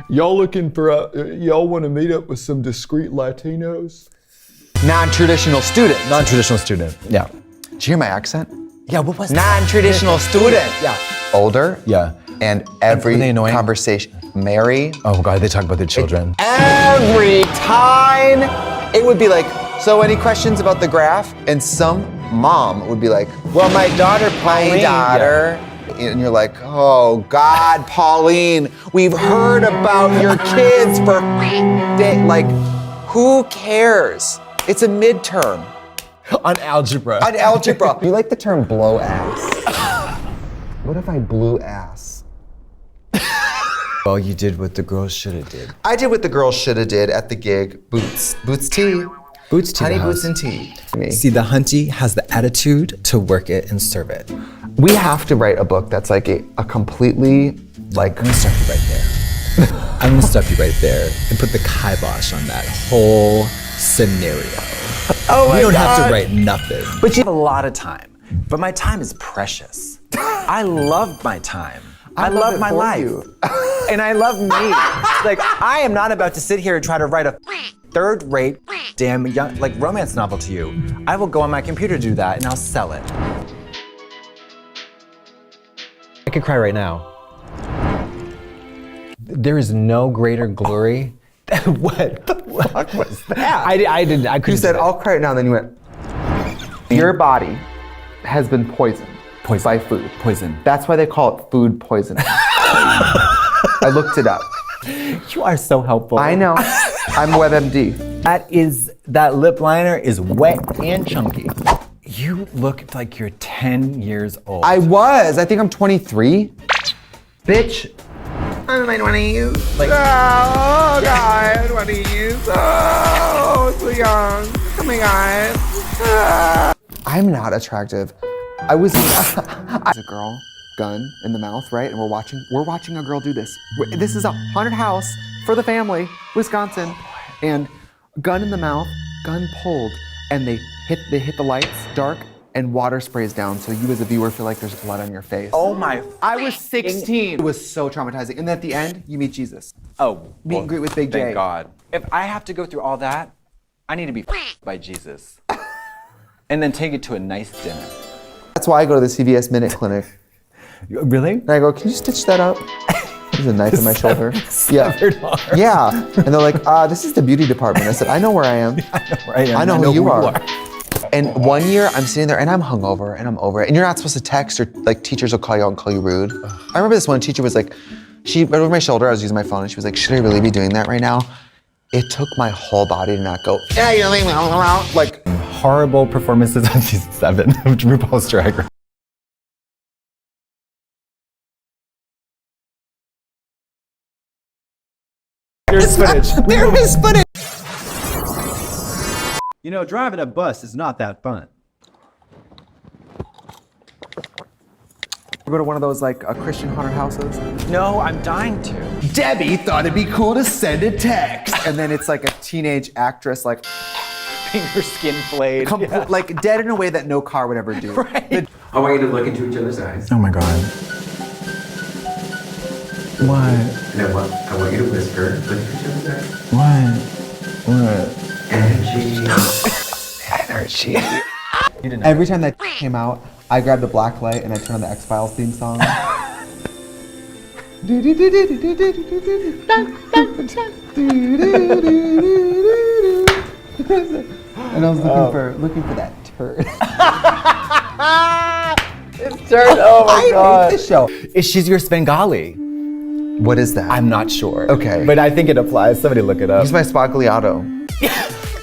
Y'all looking for, y'all want to meet up with some discreet Latinos? Non-traditional student. Non-traditional student. Yeah. Did you hear my accent? Yeah, what was that? Non-traditional student. Yeah. Older. Yeah. And Were every they annoying? conversation, Mary. Oh God, they talk about their children. Every time it would be like, so any questions about the graph? And some mom would be like, well, my daughter, Pauline. And you're like, oh God, Pauline, we've heard about your kids for day. Like, who cares? It's a midterm. On algebra. On algebra. You like the term blow ass? What if I blew ass? Well, you did what the girls should have did. I did what the girls should have did at the gig. Boots tea. Boots to Honey, the boots house. and tea. See, the hunty has the attitude to work it and serve it. We have to write a book that's like a completely, like. I'm gonna stop you right there. I'm gonna stop you right there and put the kibosh on that whole scenario. Oh my You don't have God. to write nothing. But you have a lot of time. But my time is precious. I love my time. I love love it my for life. you. And I love me. Like, I am not about to sit here and try to write a third-rate, damn young, like romance novel to you. I will go on my computer to do that and I'll sell it. I could cry right now. There is no greater glory. What the fuck was that? I couldn't. You said, do it. I'll cry it now, and then you went. Your body has been poisoned by food. Poison. That's why they call it food poisoning. I looked it up. You are so helpful. I know. I'm WebMD. That lip liner is wet and chunky. You look like you're 10 years old. I think I'm 23. Bitch. I'm in my 20s. Like- oh God, 20s. Oh, so young. Oh my God. I'm not attractive. I was a girl, gun in the mouth, right? And we're watching a girl do this. This is a haunted house for the family, Wisconsin. And gun in the mouth, gun pulled, and they hit the lights, dark, and water sprays down, so you as a viewer feel like there's blood on your face. Oh my. I was 16. It was so traumatizing. And then at the end, you meet Jesus. Oh. Meet and greet with Big J. Thank God. If I have to go through all that, I need to be by Jesus. And then take it to a nice dinner. That's why I go to the CVS Minute Clinic. Really? And I go, can you stitch that up? There's a knife in my shoulder. Severed arm. Yeah. And they're like, this is the beauty department. I said, I know where I am. I know who you are. And one year I'm sitting there and I'm hungover and I'm over it. And you're not supposed to text, or like teachers will call you out and call you rude. I remember this one teacher was like, she went over my shoulder, I was using my phone, and she was like, should I really be doing that right now? It took my whole body to not go, yeah, you're leaving me alone. Like, Horrible performances on season 7 of RuPaul's Drag Race. There's footage. there is footage. You know, driving a bus is not that fun. Go to one of those like Christian haunted houses. No, I'm dying to. Debbie thought it'd be cool to send a text. And then it's like a teenage actress, like, Finger skin flayed. like dead in a way that no car would ever do. Right. I want you to look into each other's eyes. Oh my God. What? And I want you to whisper, look into each other's eyes. What? Energy. Energy. Every time that came out, I grabbed a black light and I turned on the X-Files theme song. And I was looking for that turd. It's turned. Oh my God. I hate this show. She's your Svengali. What is that? I'm not sure. Okay. But I think it applies. Somebody look it up. Use my Spagliato.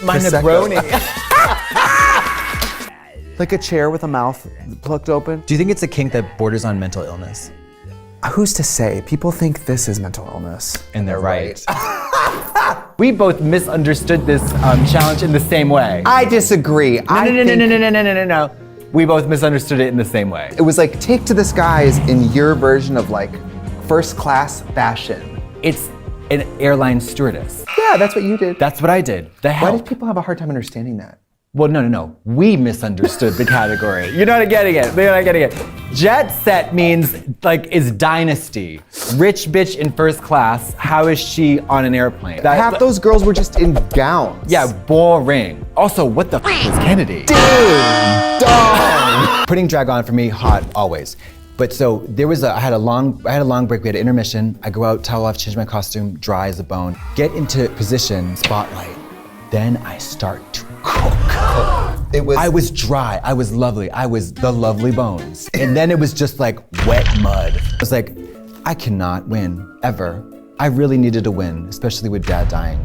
My Prosecco. Negroni. Like a chair with a mouth plucked open. Do you think it's a kink that borders on mental illness? Who's to say? People think this is mental illness. And they're right. We both misunderstood this challenge in the same way. I disagree. No. We both misunderstood it in the same way. It was like take to the skies in your version of like first class fashion. It's an airline stewardess. Yeah, that's what you did. That's what I did. The Why hell? did people have a hard time understanding that? Well, no. We misunderstood the category. You're not getting it. You're not getting it. Jet set means like is dynasty. Rich bitch in first class. How is she on an airplane? Half those girls were just in gowns. Yeah, boring. Also, what the f is Kennedy? Dude, dog. Putting drag on for me, hot always. But so there was I had a long break. We had an intermission. I go out, towel off, change my costume, dry as a bone. Get into position, spotlight. Then I start to cook. I was dry. I was lovely. I was the lovely bones. And then it was just like wet mud. I was like, I cannot win ever. I really needed to win, especially with Dad dying.